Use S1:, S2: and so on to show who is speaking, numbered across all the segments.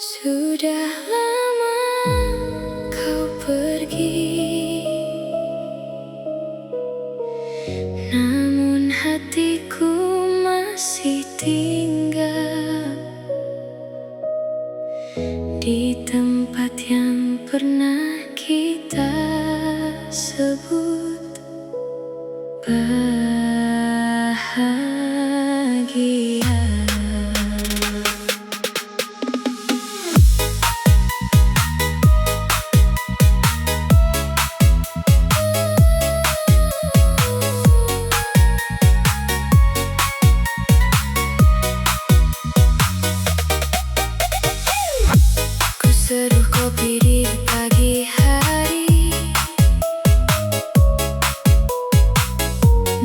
S1: Sudah lama kau pergi, namun hatiku masih tinggal di tempat yang pernah kita sebut bahagia. Seduh kopi di pagi hari,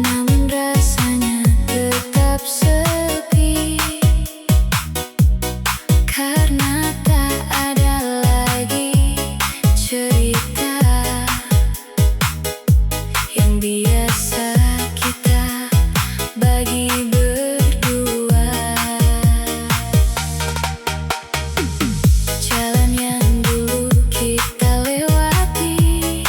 S1: namun rasanya tetap sepi, karena tak ada lagi cerita yang biasa kita bagi berdua. Jalan yang dulu kita lewati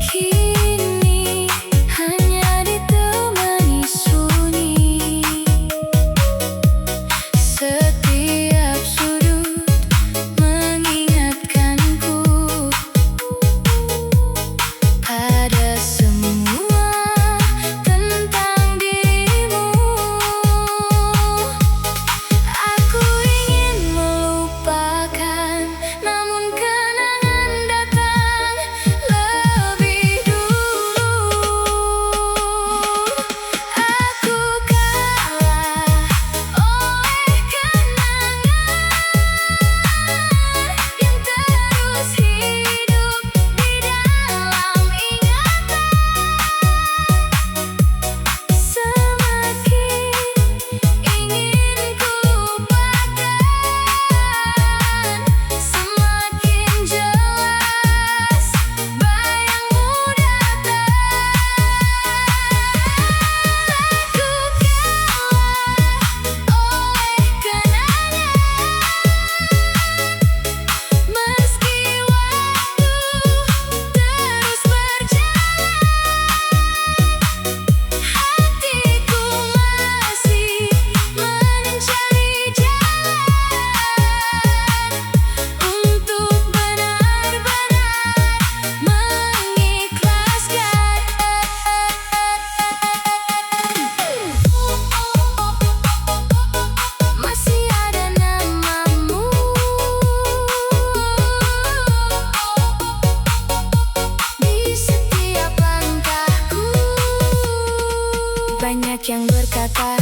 S1: kini hanya ditemani sunyi. Setiap sudut mengingatkanku pada semua tentang dirimu. Aku ingin melupakan, namun kenangan datang lebih dulu. Aku kalah oleh kenangan yang terus hidup di dalam ingatan. Semakin ingin ku lupakan, semakin jelas bayangmu datang. Aku kalah oleh kenangan, meski waktu terus berjalan, hatiku masih mencari jalan untuk benar-benar mengikhlaskan. Masih ada namamu di setiap langkahku. Banyak yang berkata,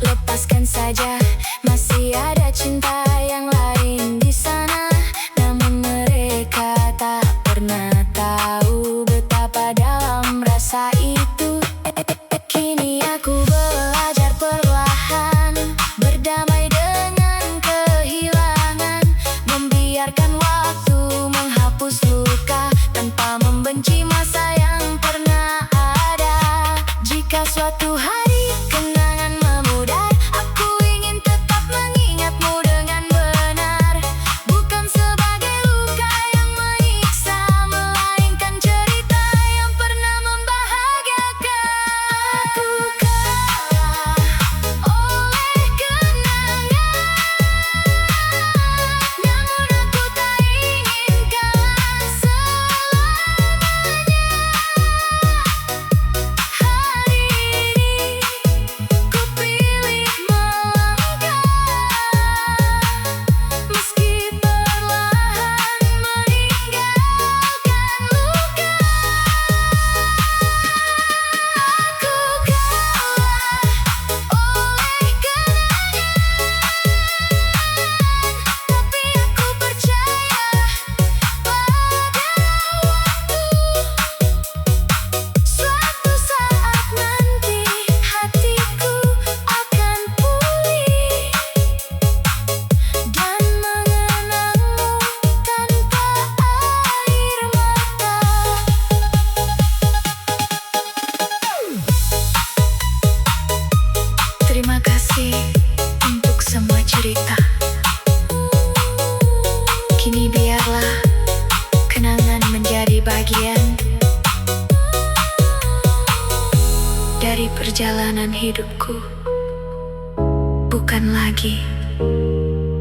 S1: lepaskan saja, masih ada cinta yang lain di sana. Namun mereka tak pernah tahu betapa dalam rasa itu. Kini aku belajar perlahan, berdamai dengan kehilangan, membiarkan waktu menghapus luka tanpa membenci masa yang pernah ada. Jika suatu hari kenangan memudar, aku ingin tetap mengingatmu dengan benar, bukan sebagai luka yang menyiksa, melainkan cerita yang pernah membahagiakan. Aku kalah oleh kenangan, namun aku tak ingin kalah selamanya. Hari ini ku pilih melangkah, meski perlahan meninggalkan luka. Aku kalah oleh kenangan, tapi aku percaya pada waktu. Suatu saat nanti hatiku akan pulih dan mengenangmu tanpa air mata. Terima kasih untuk semua cerita. tahanan hidupku, bukan lagi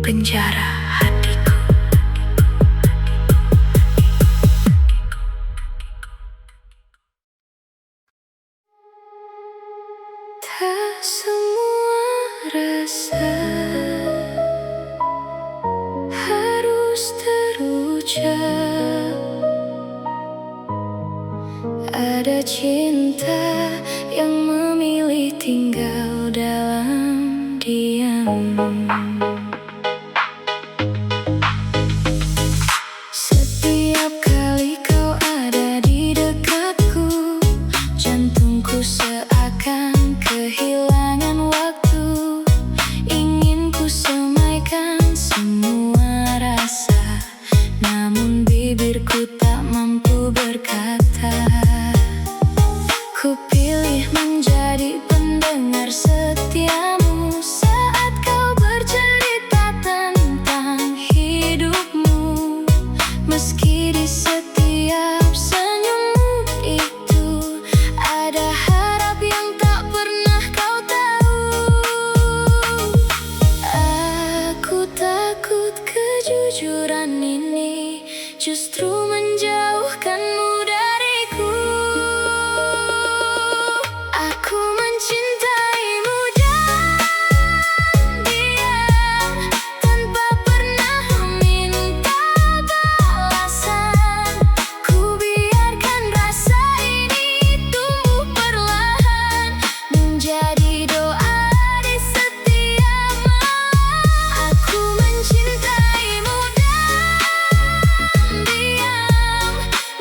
S1: penjara hatiku. Tak semua rasa harus terucap. Ada cinta yang memilih tinggal dalam diam. Setiap kali kau ada di dekatku, jantungku seakan kehilangan waktu. Ingin ku semaikan semua rasa, namun bibirku tak mampu berkata. Ku pilih menjadi pendengar setiamu saat kau bercerita tentang hidupmu. Meski di setiap senyummu itu ada harap yang tak pernah kau tahu. Aku takut kejujuran ini justru menjauhkanmu dariku. Aku mencintaimu dan diam, tanpa pernah meminta balasan. Ku biarkan rasa ini tumbuh perlahan, menjadi doa di setiap malam. Aku mencintaimu dan diam,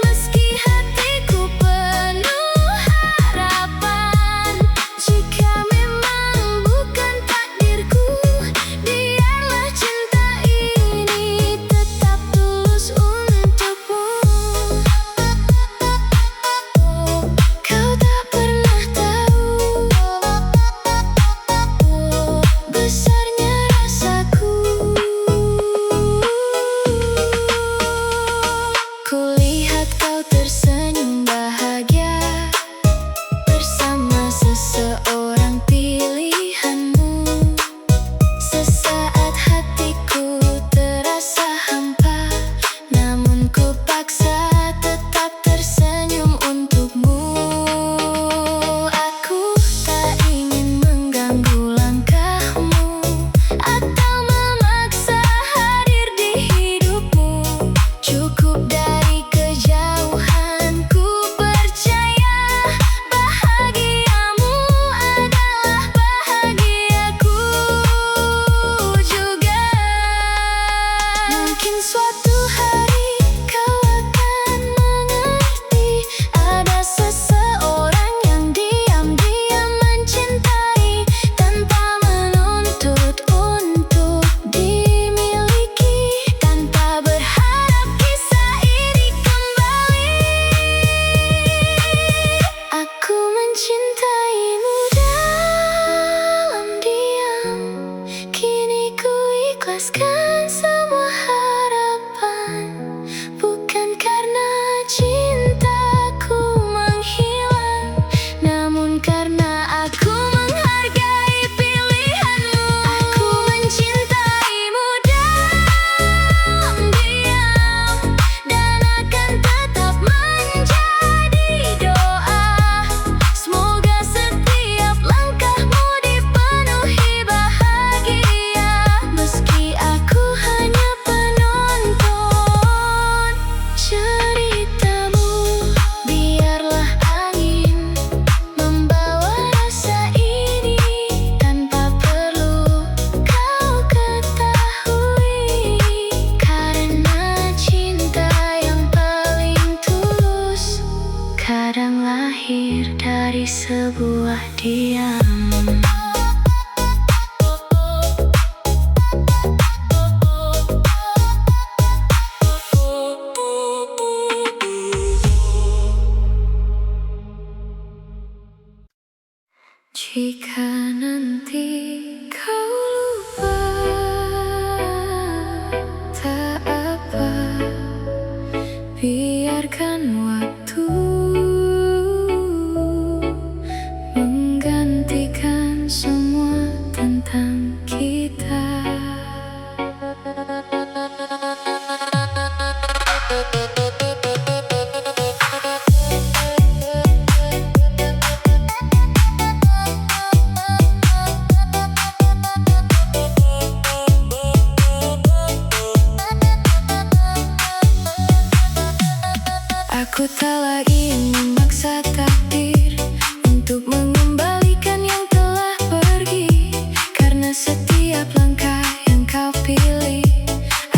S1: meski hatiku penuh harapan. Jika memang bukan takdirku, biarlah cinta ini tetap tulus untukmu. Kau tak pernah tahu besarnya rasaku. Kulihat kau tersenyum bahagia bersama seseorang pilihanmu. Sesaat hatiku terasa hampa, namun ku paksa tetap tersenyum untukmu. Aku tak ingin mengganggu langkahmu atau memaksa hadir di hidupmu. Cukup dari kejauhan ku percaya bahagiamu adalah bahagiaku juga. Mungkin suatu hari kau akan mengerti, ada seseorang yang diam-diam mencintai tanpa menuntut untuk dimiliki, tanpa berharap kisah ini kembali. Aku mencintaimu dalam diam, kini ku ikhlaskan semua harapan. Bukan karena cintaku menghilang, namun karena aku menghargai pilihanmu. Aku mencintaimu dalam diam, dan akan tetap menjadi doa. Semoga setiap langkahmu dipenuhi bahagia, meski aku hanya tentang kita. Aku tak lagi memaksa takdir untuk mengembalikan yang telah pergi, karena setiap langkah yang kau pilih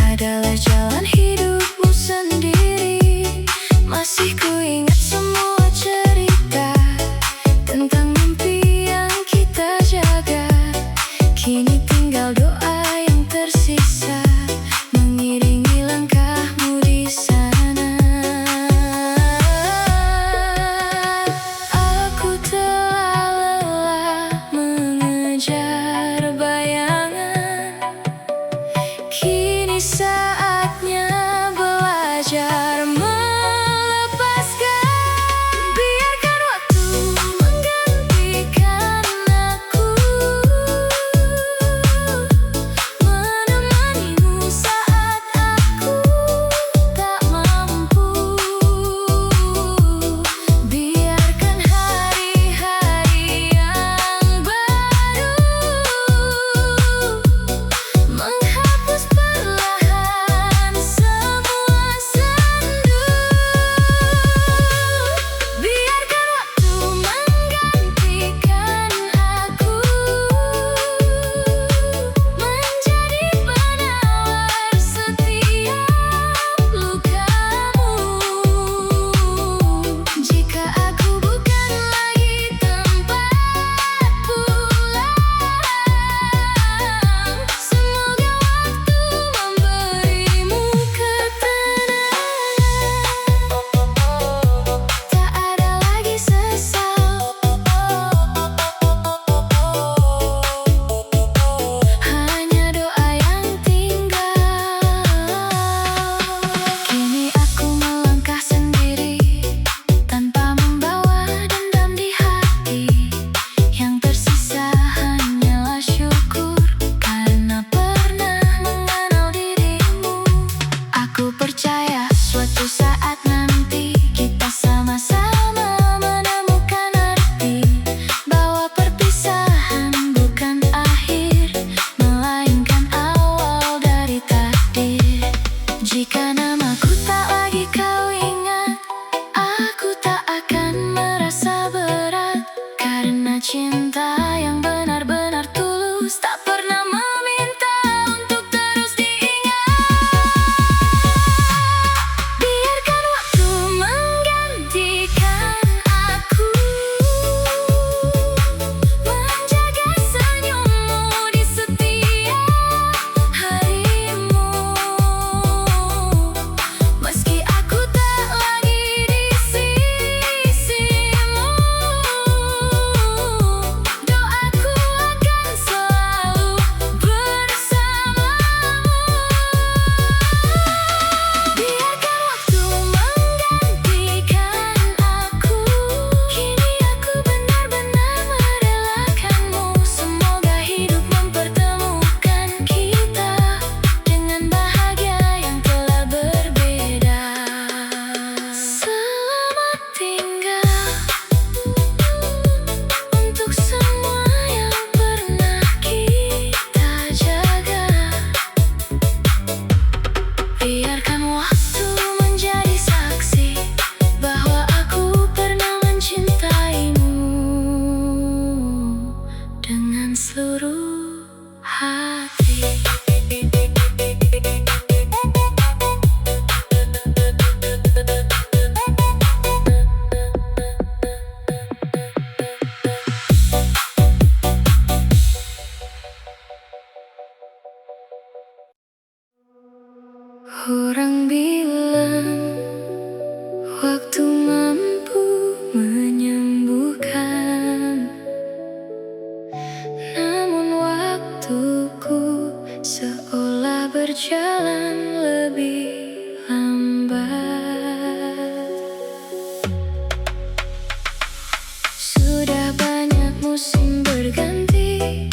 S1: adalah jalan hidupmu sendiri. Masih ku ingat semua cerita tentang mimpi yang kita jaga. Kini tinggal doa yang tersisa mengiringi langkahmu di sana. Aku telah lelah mengejar bayangan. Kini saatnya belajar melepaskan. Biarkan waktu menggantikan aku, menemanimu saat aku tak mampu. Biarkan hari-hari yang baru menghapus perlahan semua sendu. Biarkan waktu menggantikan aku, menjadi penawar setiap lukamu. Jika aku bukan lagi tempat pulang, semoga waktu memberimu ketenangan. Tak ada lagi sesal, hanya doa yang tinggal. Kini aku melangkah sendiri tanpa membawa dendam di hati. Yang tersisa hanyalah syukur karena pernah mengenal dirimu. Aku percaya suatu saat nanti kita sama-sama menemukan arti, bahwa perpisahan bukan akhir, melainkan awal dari takdir. Jika namaku tak lagi kau ingat, aku tak akan merasa berat, karena cinta yang benar-benar tulus tak pernah meminta untuk terus diingat. Biarkan waktu menggantikan aku, menjaga senyummu di setiap harimu. Meski aku tak lagi di sisimu, doaku akan selalu bersamamu. Biarkan waktu menggantikan aku, kini aku benar-benar merelakanmu. Semoga hidup mempertemukan kita dengan bahagia yang telah berbeda. Selamat tinggal untuk semua yang pernah kita jaga. Biarkan waktu menjadi saksi bahwa aku pernah mencintaimu dengan seluruh hati. Orang bilang waktu mampu menyembuhkan, namun waktuku seolah berjalan lebih lambat. Sudah banyak musim berganti,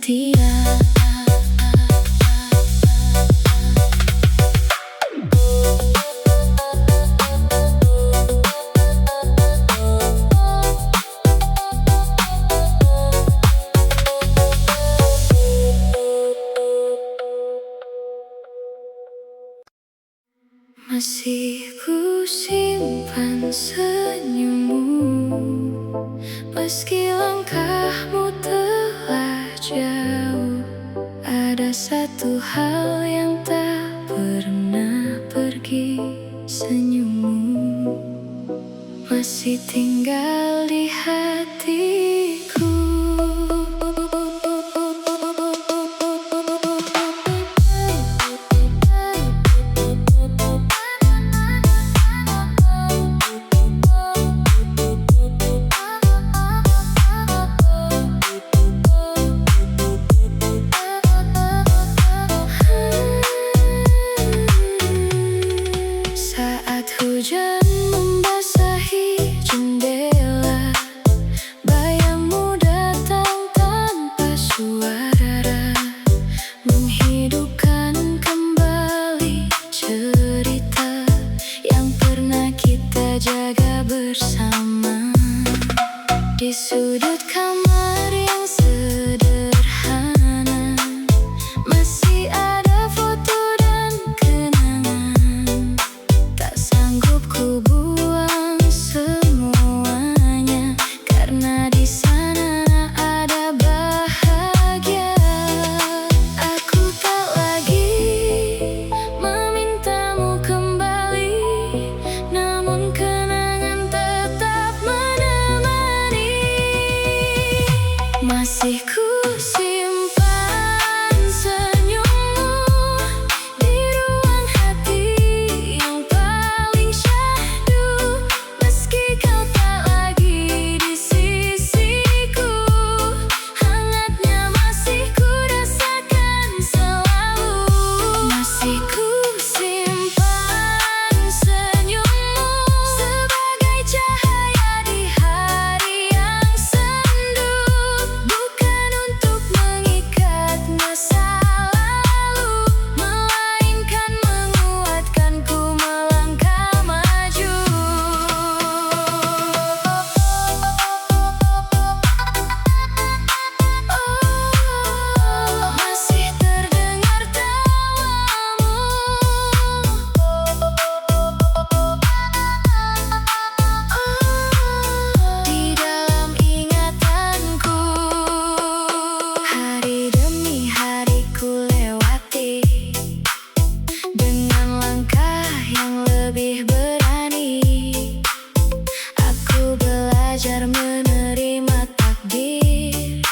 S1: setia. Masih ku simpan senyummu, meski langkahmu telah jauh. Ada satu hal yang tak pernah pergi, senyummu masih tinggal di hatiku. Saat hujan membasahi jendela, bayangmu datang tanpa suara, menghidupkan kembali cerita yang pernah kita jaga bersama. Di sudut kamar yang sederhana, masih ada foto dan kenangan. Tak sanggup ku buang semuanya, karena di sana ada bahagia. Aku tak lagi memintamu kembali, namun kenangan tetap menemani. Masih ku simpan senyummu di ruang hati yang paling syahdu. Meski kau tak lagi di sisiku, hangatnya masih ku rasakan selalu. Masih ku simpan senyummu sebagai cahaya di hari yang sendu, bukan untuk mengikat masa lalu, melainkan menguatkanku melangkah maju. Masih terdengar tawamu di dalam ingatanku. Hari demi hari ku lewati dengan langkah yang lebih berani. Aku belajar menerima takdir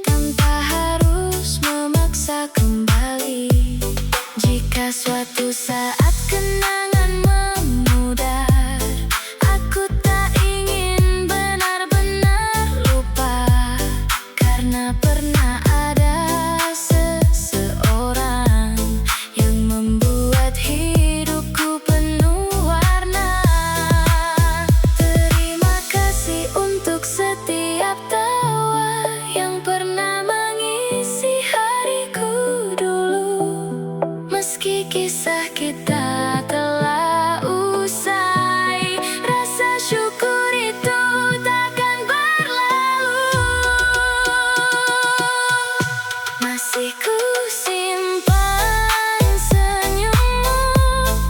S1: tanpa harus memaksa kembali. Jika suatu saat kenangan memudar, aku tak ingin benar-benar lupa, karena pernah ada seseorang yang membuat hidupku penuh warna. Terima kasih untuk setiap tawa yang pernah mengisi hariku dulu. Meski kisah kita telah usai, rasa syukur itu takkan berlalu. Masih ku simpan senyummu,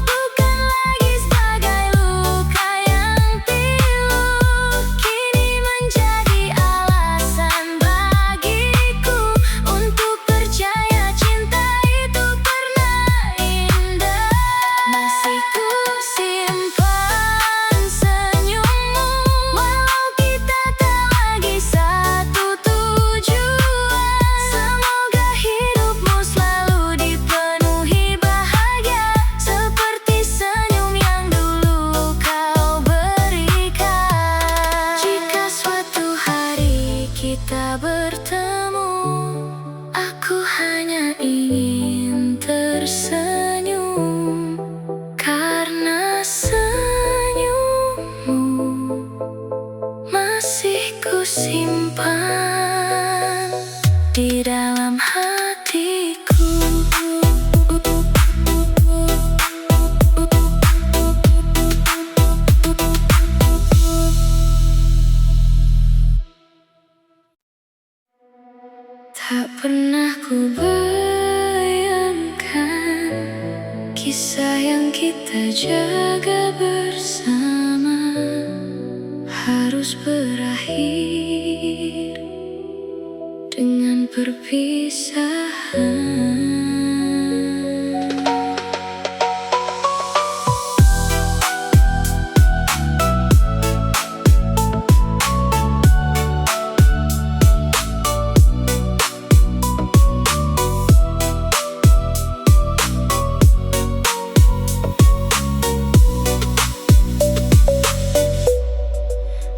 S1: bukan lagi sebagai luka yang pilu, kini menjadi alasan bagiku untuk percaya cinta itu pernah indah. Masih ku simpan senyummu, walau kita tak lagi satu tujuan. Semoga hidupmu selalu dipenuhi bahagia, seperti senyum yang dulu kau berikan. Jika suatu hari kita bertemu, aku hanya ingin tersenyum, karena senyummu masih ku simpan di dalam menjaga bersama harus berakhir dengan perpisahan.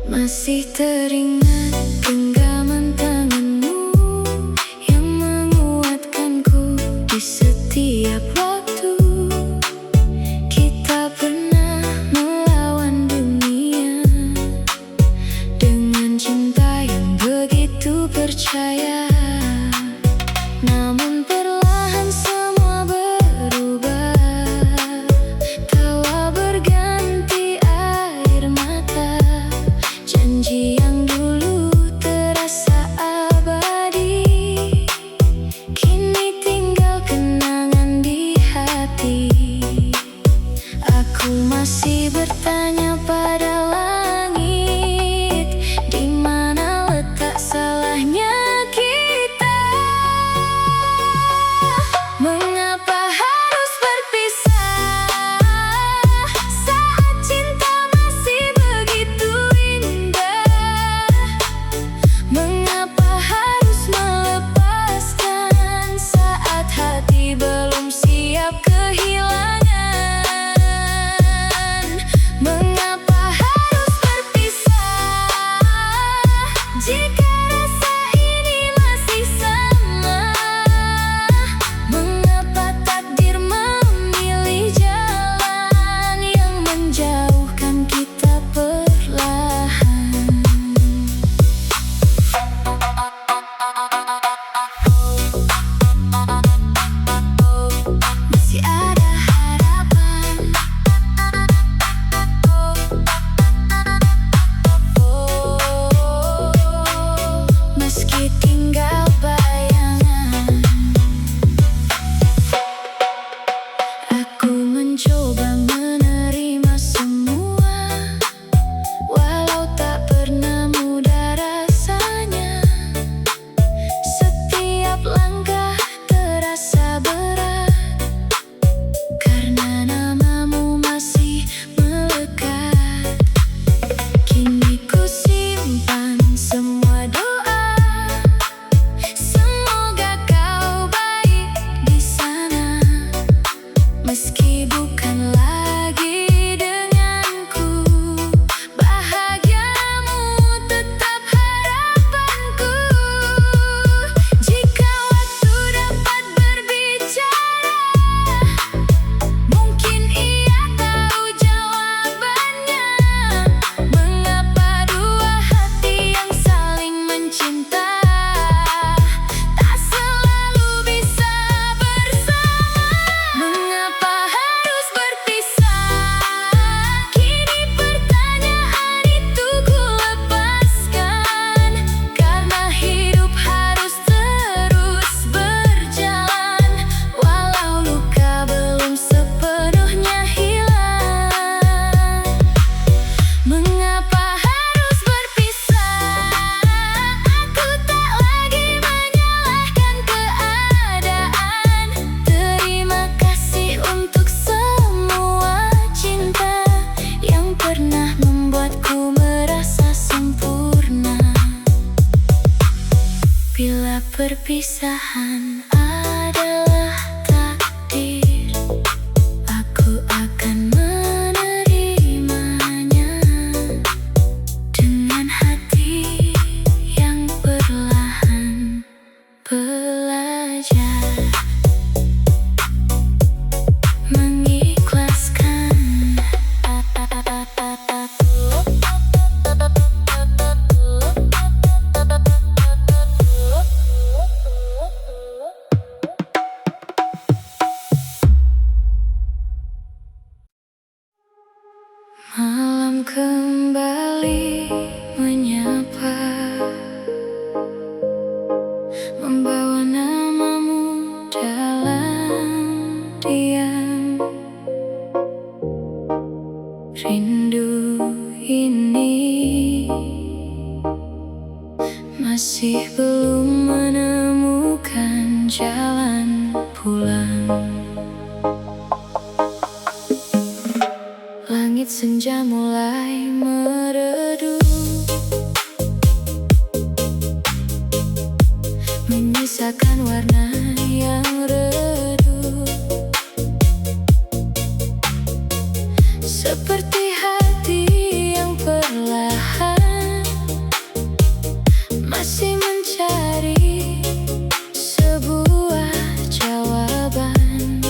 S1: Masih teringat genggaman tanganmu yang menguatkanku di setiap waktu. Kita pernah melawan dunia dengan cinta yang begitu percaya. Namun perlahan semua berubah, tawa berganti air mata. Janji yang dulu terasa abadi kini tinggal kenangan di hati. Aku masih bertanya pada langit, di mana letak salahnya kita? Mengapa harus berpisah saat cinta masih begitu indah? Mengapa harus melepaskan saat hati belum siap kehilangan? Mengapa harus berpisah jika rasa ini masih sama? Mengapa takdir memilih jalan yang menjauhkan kita perlahan? Masih ada harapan, meski tinggal bayangan. Aku mencoba menerima semua, walau tak pernah mudah rasanya. Setiap langkah terasa berat karena namamu masih melekat. Kini ku simpan semua doa, semoga kau baik di sana. Meski bukan lagi denganku, bahagiamu tetap harapanku. Jika waktu dapat berbicara, mungkin ia tahu jawabannya. Mengapa dua hati yang saling mencinta tak selalu bisa bersama? Mengapa harus berpisah? Kini pertanyaan itu ku lepaskan, karena hidup harus terus berjalan, walau luka belum sepenuhnya hilang. Mengapa harus berpisah? Aku tak lagi menyalahkan keadaan. Terima kasih untuk semua cinta yang pernah membuatku merasa sempurna. Bila perpisahan adalah takdir, aku akan menerimanya dengan hati yang perlahan belajar mengikhlaskan. Malam kembali menyapa, membawa nama Rindu ini masih belum menemukan jalan pulang. Langit senja mulai meredup, menyisakan warna yang redup, seperti hati yang perlahan masih mencari sebuah jawaban.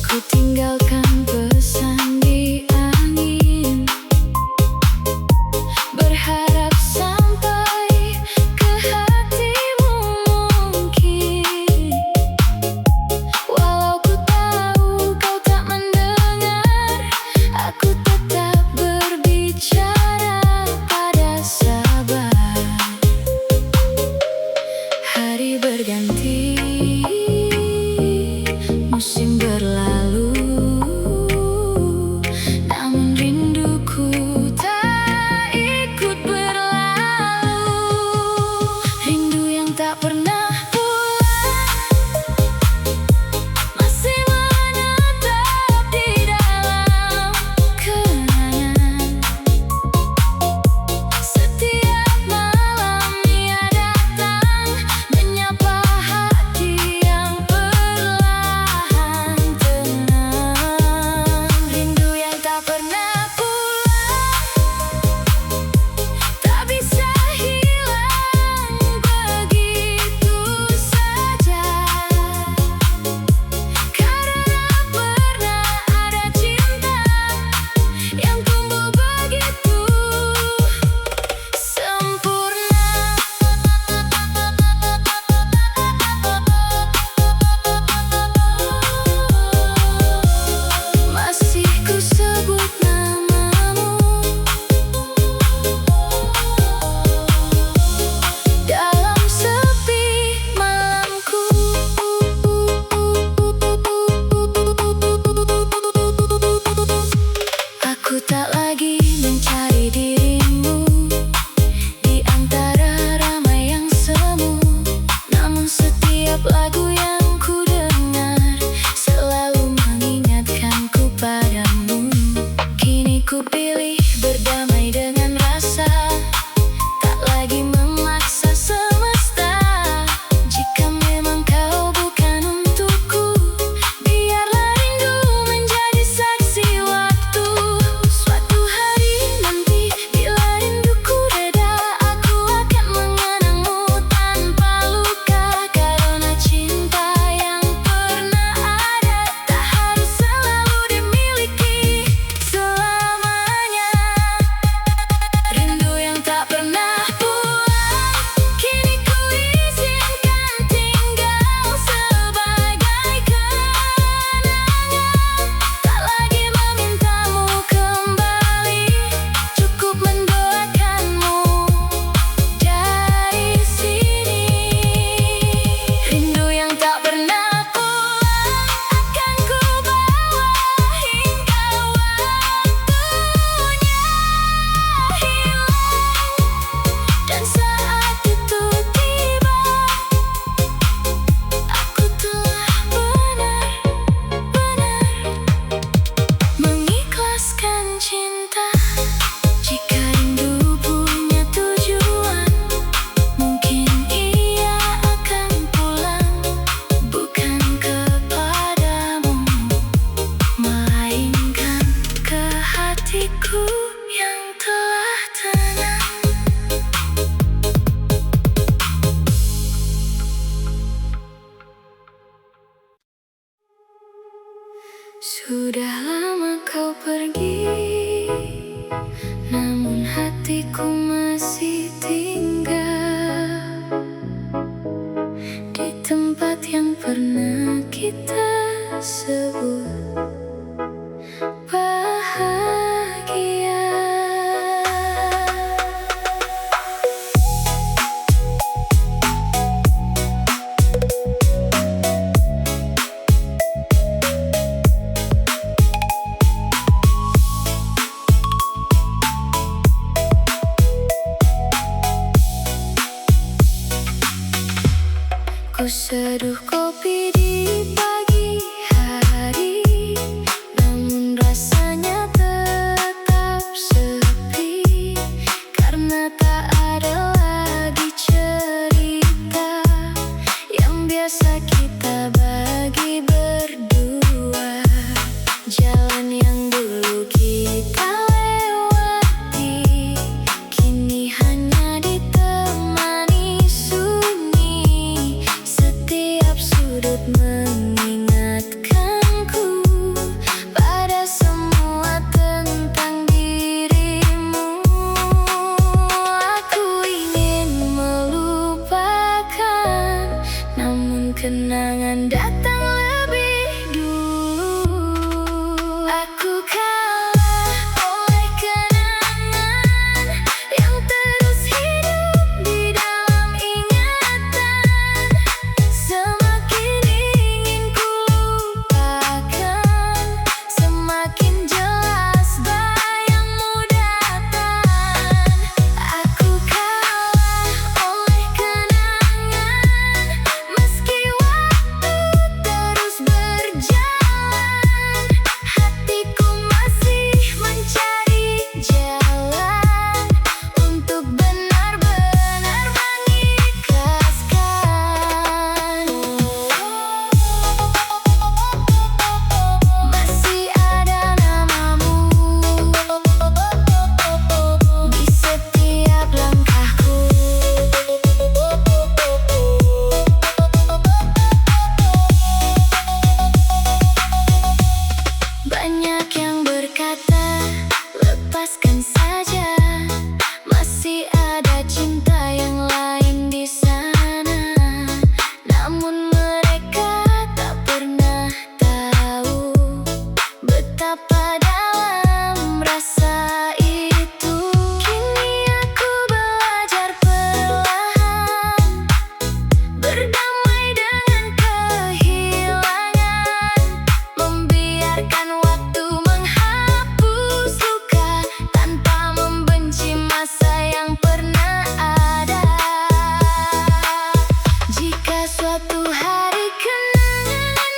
S1: Ku tinggalkan pesan di angin, berharap sampai ke hatimu mungkin. Walau ku tahu kau tak mendengar, aku tetap berbicara pada sabar. Hari berganti, musim berlalu, namun rinduku tak ikut berlalu. Rindu yang tak pernah pulang masih menetap di dalam kenangan. Setiap malam ia datang, menyapa hati yang perlahan tenang. Rindu yang tak pernah pulang tak bisa hilang begitu saja, karena pernah ada cinta yang tumbuh begitu sempurna. Masih ku sebut namamu dalam sepi malamku. Aku tak lagi mencari dirimu di antara ramai yang semu, namun setiap lagu yang ku dengar selalu mengingatkanku padamu. Kini ku pilih berdamai dengan rasa, tak lagi memaksa semesta. Jika memang kau bukan untukku, biarlah rindu menjadi saksi waktu. Suatu hari nanti bila rinduku reda, aku akan mengenangmu tanpa luka, karena cinta yang pernah ada tak harus selalu dimiliki selamanya. Rindu yang tak pernah pulang, kini ku izinkan tinggal sebagai kenangan. Tak lagi memintamu kembali, cukup mendoakanmu dari sini. Rindu yang tak pernah pulang akan ku bawa hingga waktunya hilang, dan saat itu tiba, aku telah benar-benar mengikhlaskan cinta. Jika rindu punya tujuan, mungkin ia akan pulang, bukan kepadamu, melainkan ke hatiku yang telah tenang. Sudah lama kau pergi, namun hatiku masih tinggal di tempat yang pernah kita sebut bahagia. Ku seduh kopi di pagi hari, namun rasanya tetap sepi, karena tak ada lagi cerita yang biasa kita bagi berdua. Jalan yang dulu kita lewati, kini hanya ditemani sunyi. Setiap sudut mengingatkanku pada semua tentang dirimu. Aku ingin melupakan, namun kenangan datang lebih dulu. Aku kalah oleh kenangan yang terus hidup di dalam ingatan. Semakin ingin ku lupakan, semakin jelas bayangmu datang. Aku kalah oleh kenangan, meski waktu terus berjalan, hatiku masih mencari jalan untuk benar-benar mengikhlaskan. Masih ada namamu di setiap langkahku. Banyak yang berkata, lepaskan saja, masih ada cinta yang lain di sana. Namun mereka tak pernah tahu betapa dalam rasa itu. Kini aku belajar perlahan, berdamai dengan kehilangan, membiarkan waktu menghapus luka tanpa membenci masa yang pernah ada. Jika suatu hari kenangan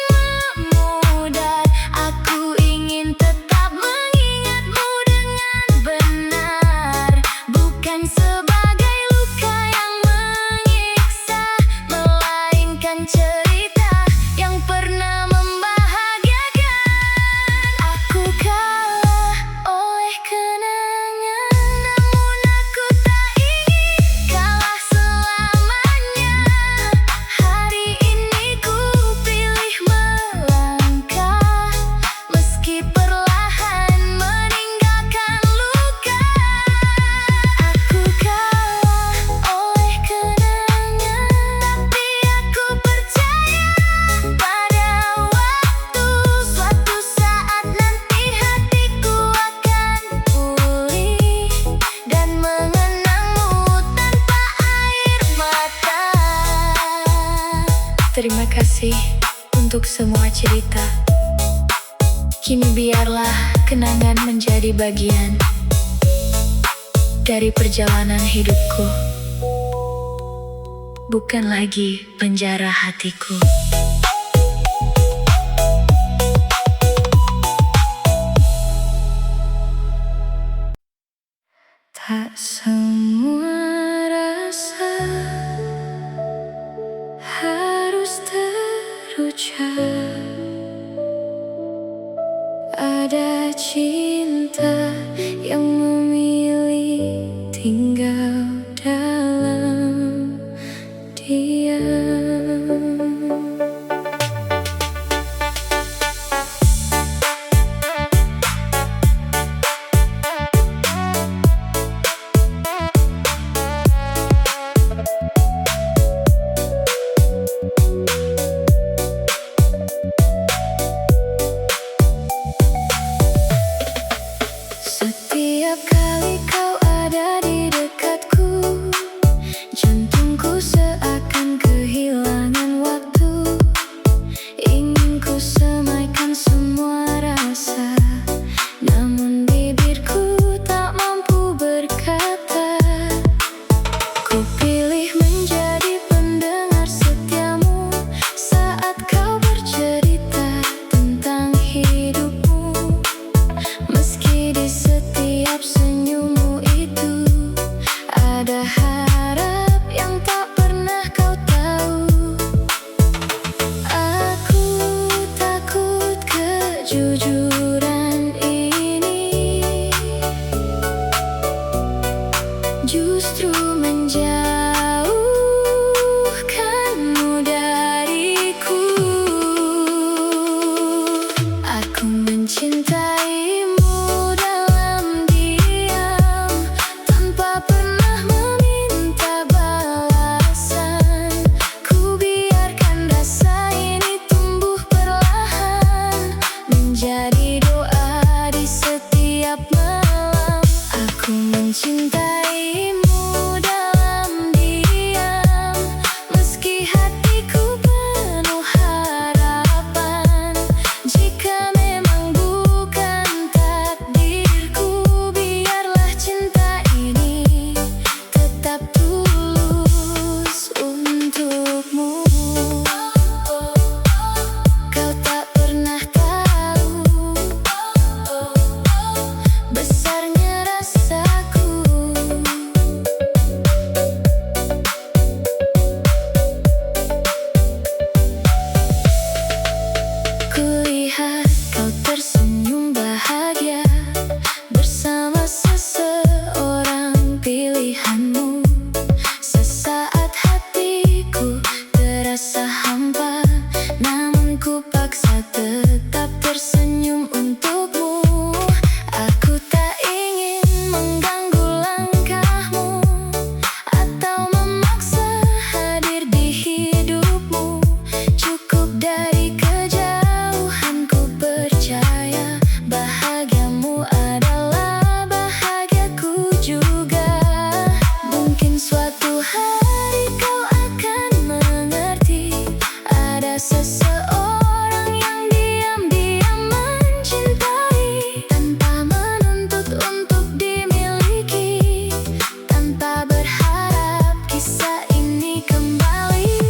S1: memudar, aku ingin tetap mengingatmu dengan benar, bukan sebagai luka yang menyiksa, melainkan cerita yang pernah membahagiakan. Aku kalah oleh kenangan, namun aku tak ingin kalah selamanya. Hari ini ku pilih melangkah, meski perlahan meninggalkan luka. Aku kalah oleh kenangan, tapi aku percaya pada waktu. Suatu saat nanti hatiku akan pulih dan mengenangmu tanpa air mata. Terima kasih untuk semua cerita. Kini biarlah kenangan menjadi bagian dari perjalanan hidupku, bukan lagi penjara hatiku. Tak semua rasa harus terucap. Ada cinta yang memilih tinggal dalam diam. Setiap kali kejujuran ini justru menjauhkanmu dariku. Aku mencintaimu dalam diam, tanpa pernah meminta balasan. Ku biarkan rasa ini tumbuh perlahan, menjadi doa di setiap malam. Aku mencintaimu dalam diam, meski hatiku penuh harapan. Jika memang bukan takdirku, biarlah cinta ini tetap tulus untukmu. Kau tak pernah tahu besarnya rasaku. Kulihat kau tersenyum bahagia bersama seseorang pilihanmu. Sesaat hatiku terasa hampa, namun ku paksa tetap tersenyum untukmu. Aku tak ingin mengganggu langkahmu atau memaksa hadir di hidupmu. Cukup dari kejauhan ku percaya bahagiamu adalah bahagiaku juga. Mungkin suatu hari kau akan mengerti, ada seseorang yang diam-diam mencintai, tanpa menuntut untuk dimiliki, tanpa berharap kisah ini kembali.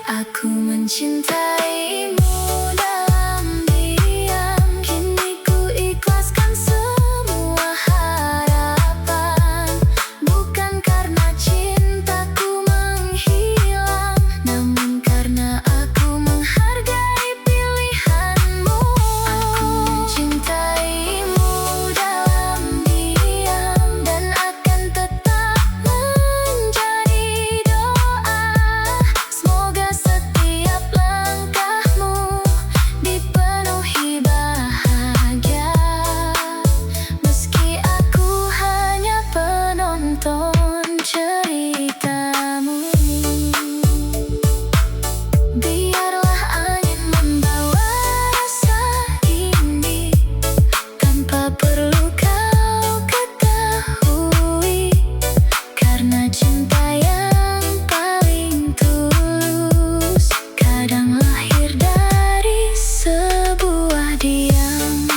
S1: Aku mencintaimu dalam diam, kini ku ikhlaskan semua harapan. Bukan karena cintaku menghilang, namun karena aku menghargai pilihanmu. Aku mencintaimu dalam diam, dan akan tetap menjadi doa. Semoga setiap langkahmu dipenuhi bahagia, meski aku hanya penonton ceritamu. Biarlah angin membawa rasa ini, tanpa perlu kau ketahui, karena cinta yang paling tulus kadang lahir dari sebuah diam.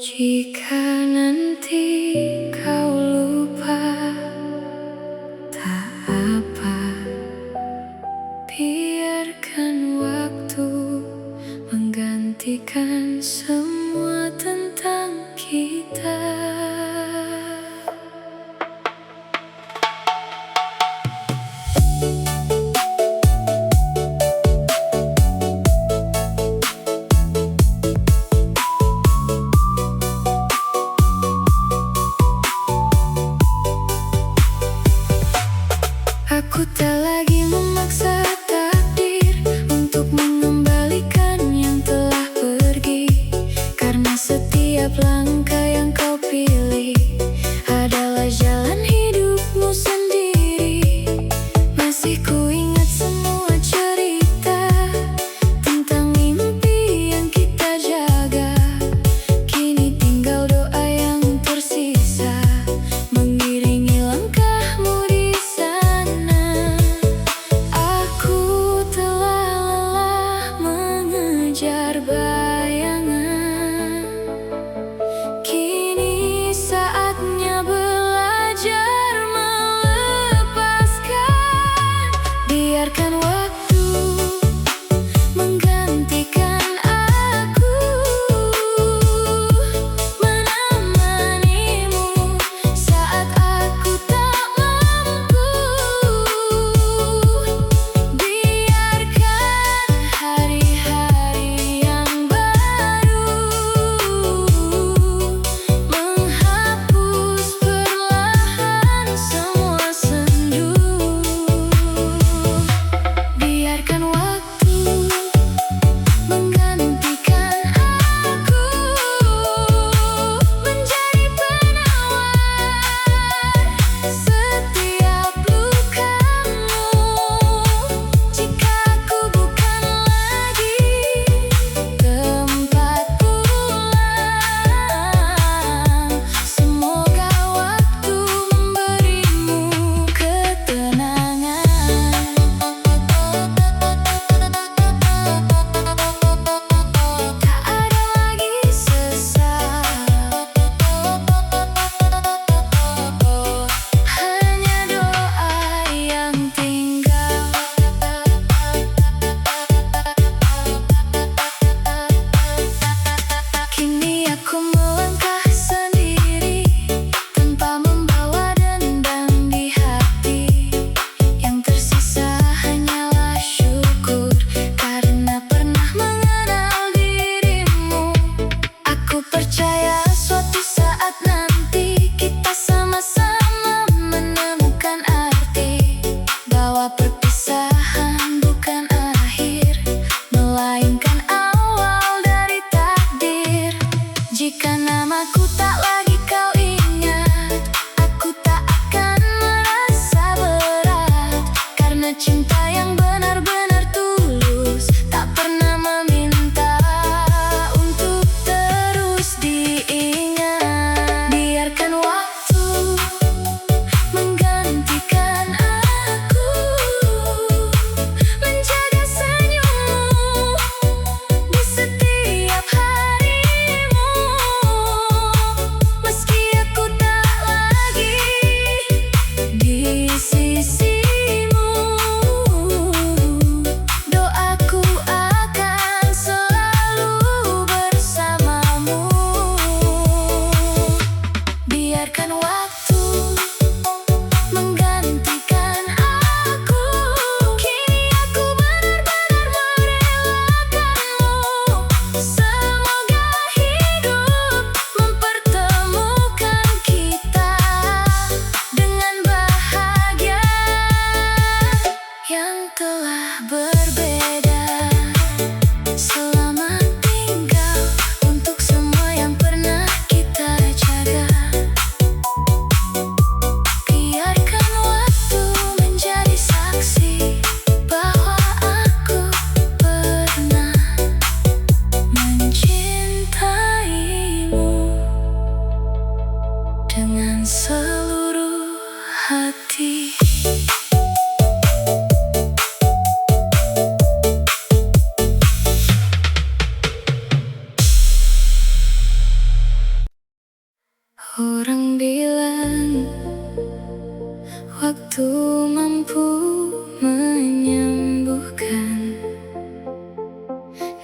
S1: Jika nanti kau lupa, tak apa, biarkan waktu menggantikan semua tentang kita. Aku tak lagi memaksa takdir untuk mengembalikan yang telah pergi.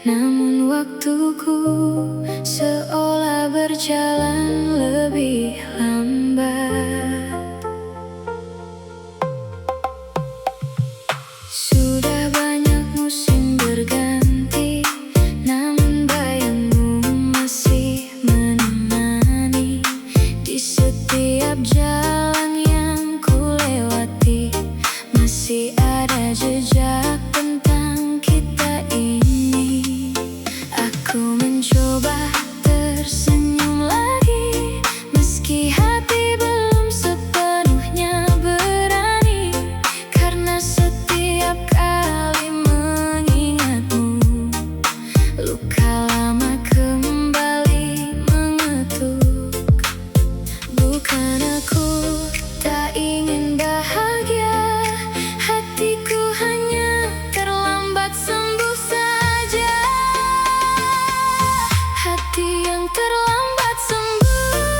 S1: Namun waktuku seolah berjalan lebih lambat. Sudah banyak musim berganti, namun bayangmu masih menemani di setiap jalan yang kulewati. Masih ada jejak tentang kita ini. Aku mencoba tersenyum lagi, meski hati belum sepenuhnya berani. Karena setiap kali mengingatmu, luka lama kembali mengetuk. Bukan aku tak ingin bahagia, hatiku hanya terlambat sembuh saja. Hati yang terlambat sembuh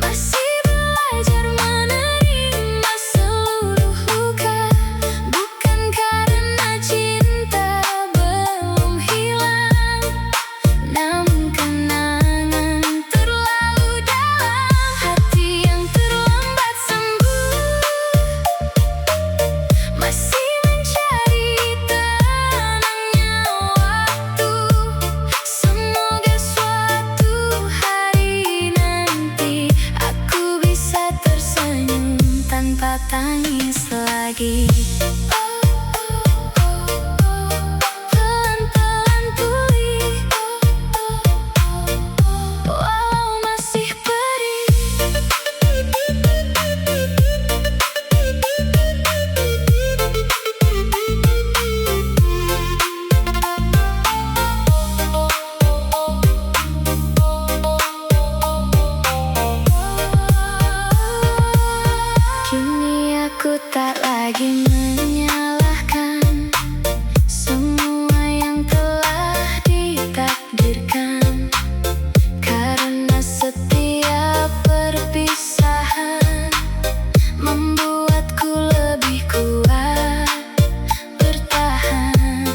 S1: masih belajar menerima seluruh luka. Bukan karena cinta belum hilang, namun kenangan terlalu dalam. Hati yang terlambat sembuh masih mencari tenangnya waktu. Semoga suatu hari nanti aku bisa tersenyum tanpa tangis lagi. Pelan-pelan pulih, walau masih perih. Kini aku tak lagi menyalahkan semua yang telah ditakdirkan. Karena setiap perpisahan membuatku lebih kuat bertahan.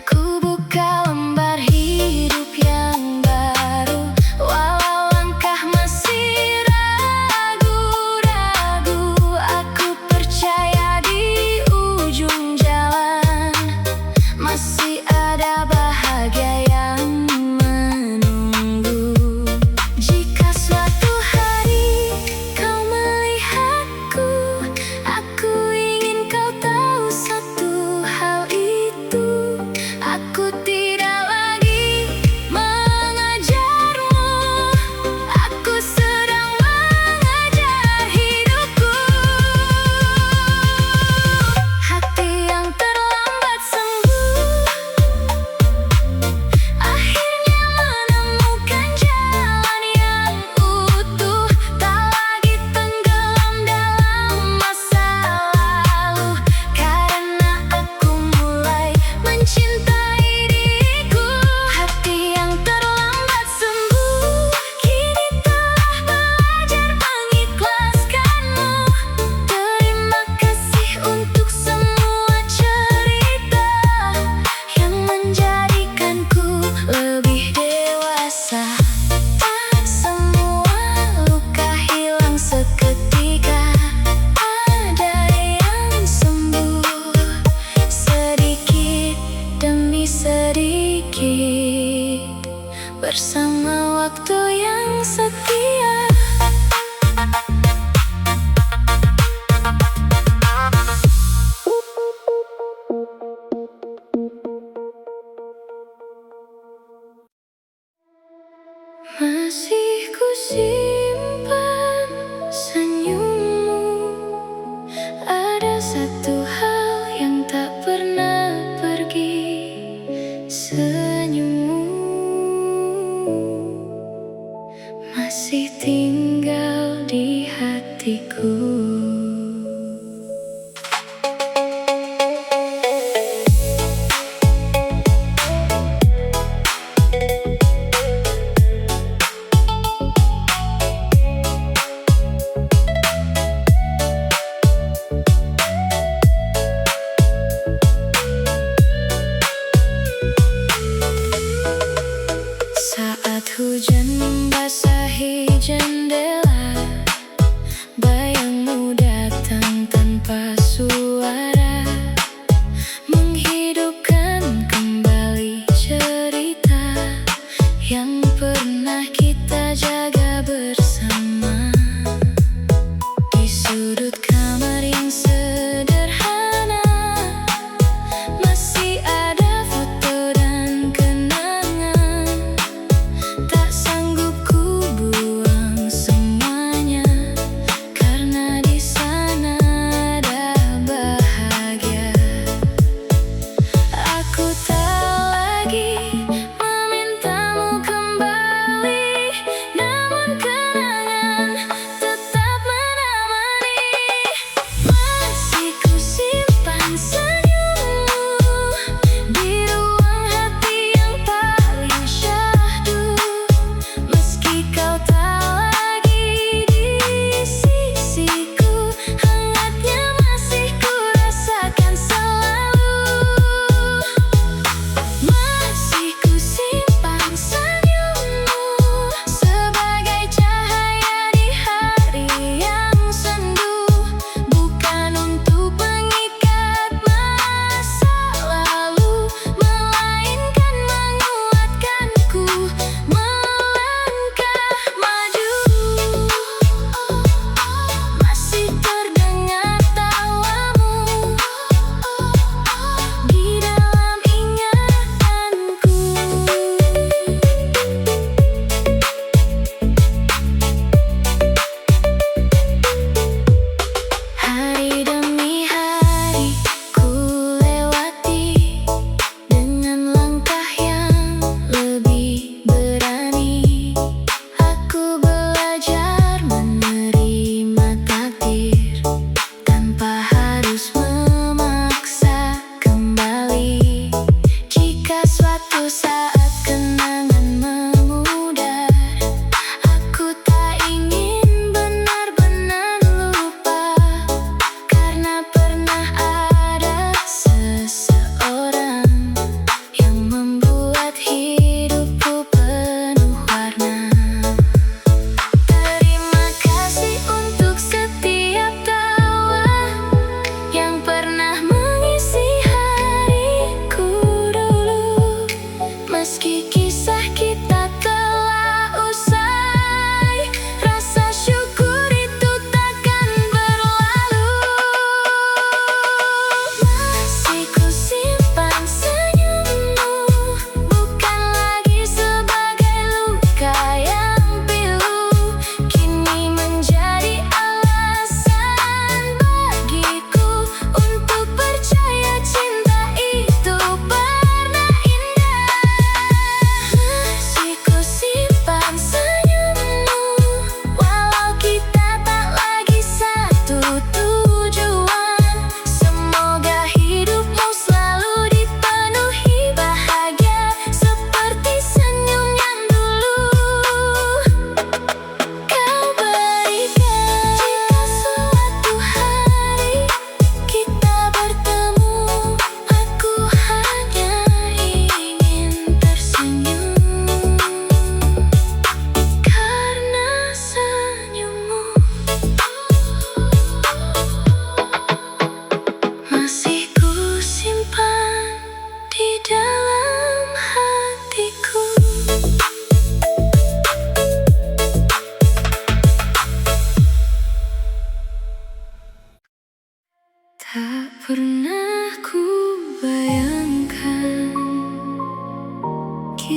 S1: Ku buka lembar hidup yang baru, walau langkah masih ragu-ragu. Aku percaya di ujung jalan masih ada bahagia yang menunggu. Jika suatu hari kau melihatku, aku ingin kau tahu satu hal itu. Aku tidak lagi mengejarmu, aku sedang mengejar hidupku. Hati yang terlambat sembuh akhirnya menemukan jalan yang utuh. Tak lagi tenggelam dalam masa lalu, karena aku mulai mencintai diriku. Hati yang terlambat sembuh kini telah belajar mengikhlaskanmu. Terima kasih untuk semua cerita yang menjadikanku lebih dewasa. Tak semua luka hilang seketika, ada yang sembuh sedikit demi sedikit bersama waktu yang setia. Masih ku simpan senyummu. Ada satu hal yang tak pernah pergi, senyummu masih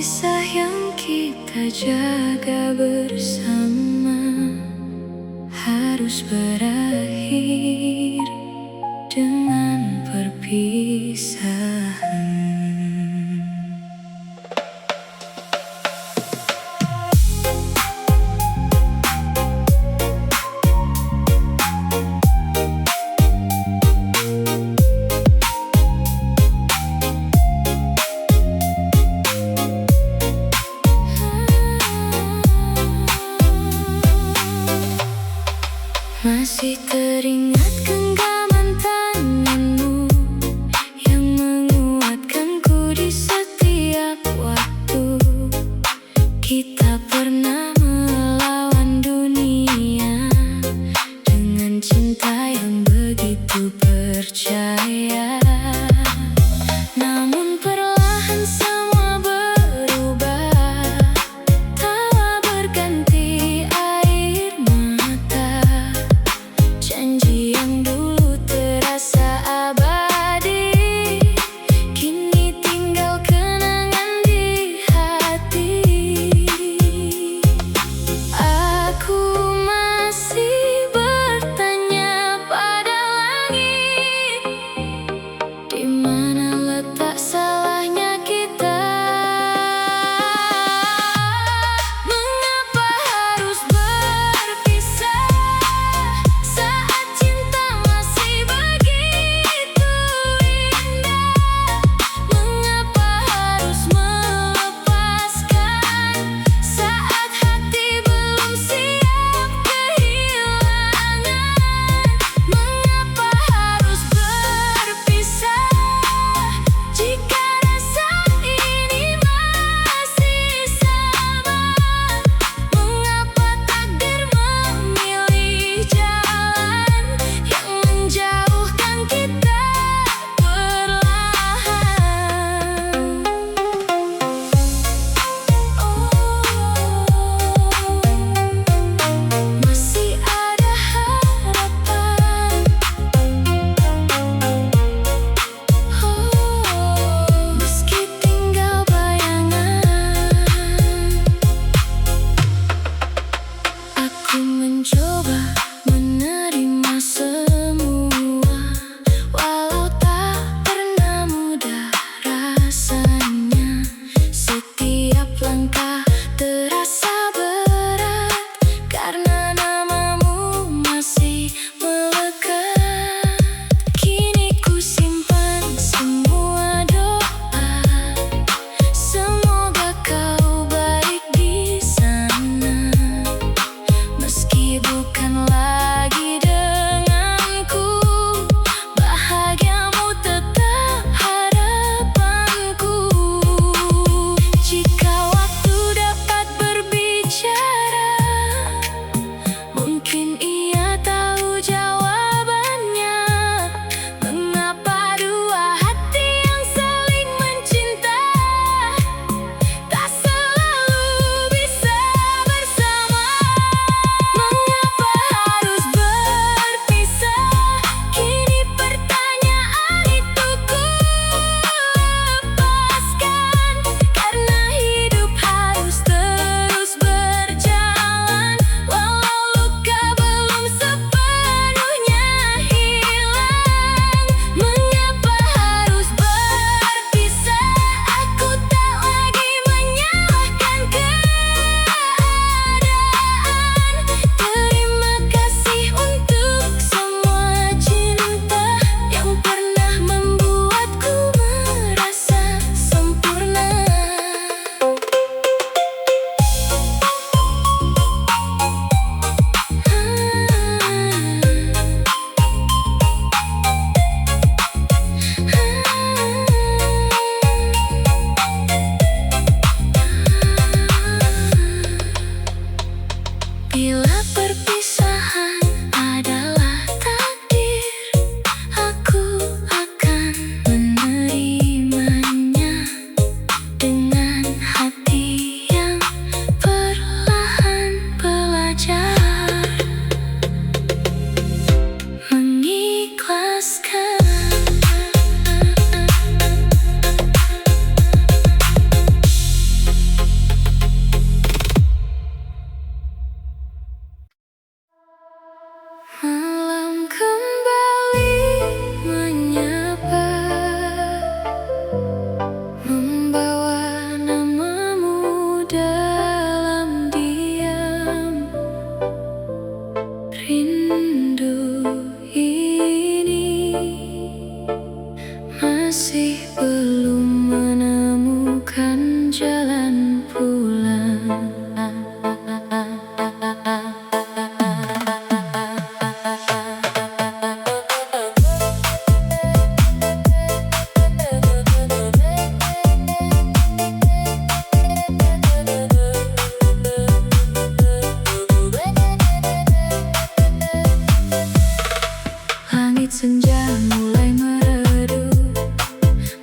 S1: Kisah yang kita jaga bersama harus berakhir dengan perpisahan. Masih sebelum menemukan jalan pulang. Langit senja mulai meredup,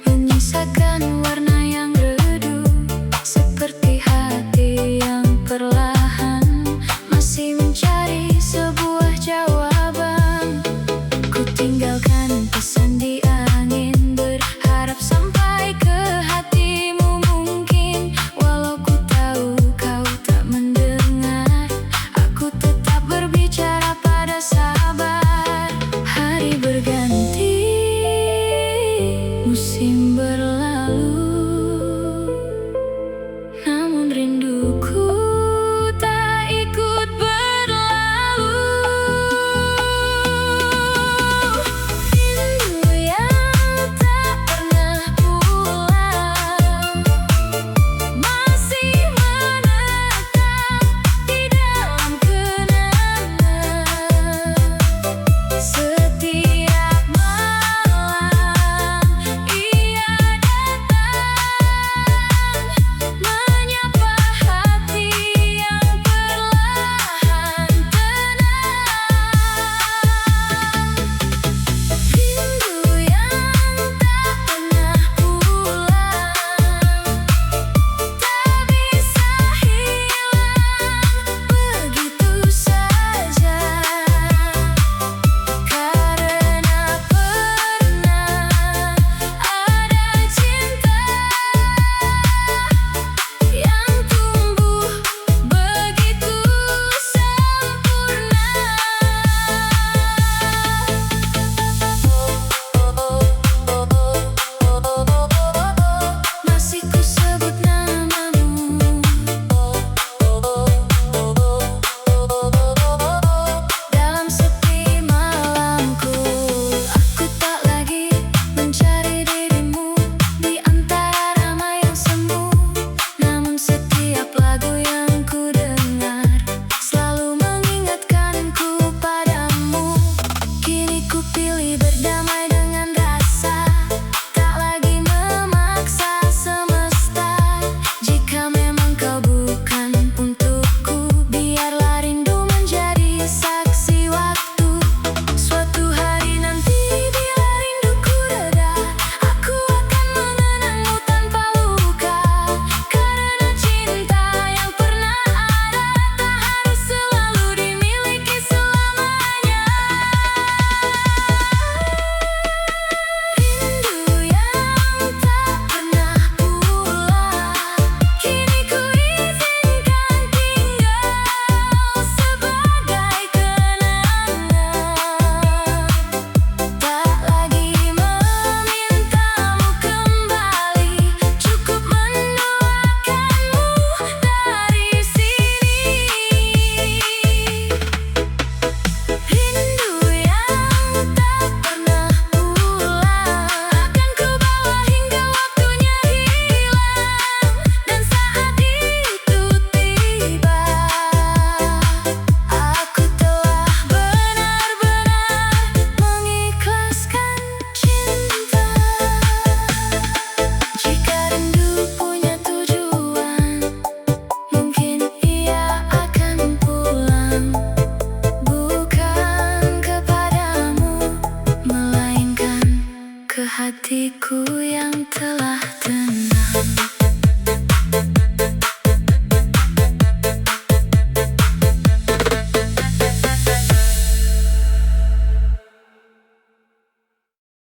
S1: menyisakan warna yang redup, seperti hati yang perlahan masih mencari sebuah jawaban. Ku tinggalkan pesan di angin, berharap sampai ke hatimu mungkin. Walau ku tahu kau tak mendengar, aku tetap berbicara pada sabar. Hari berganti, musim berlalu,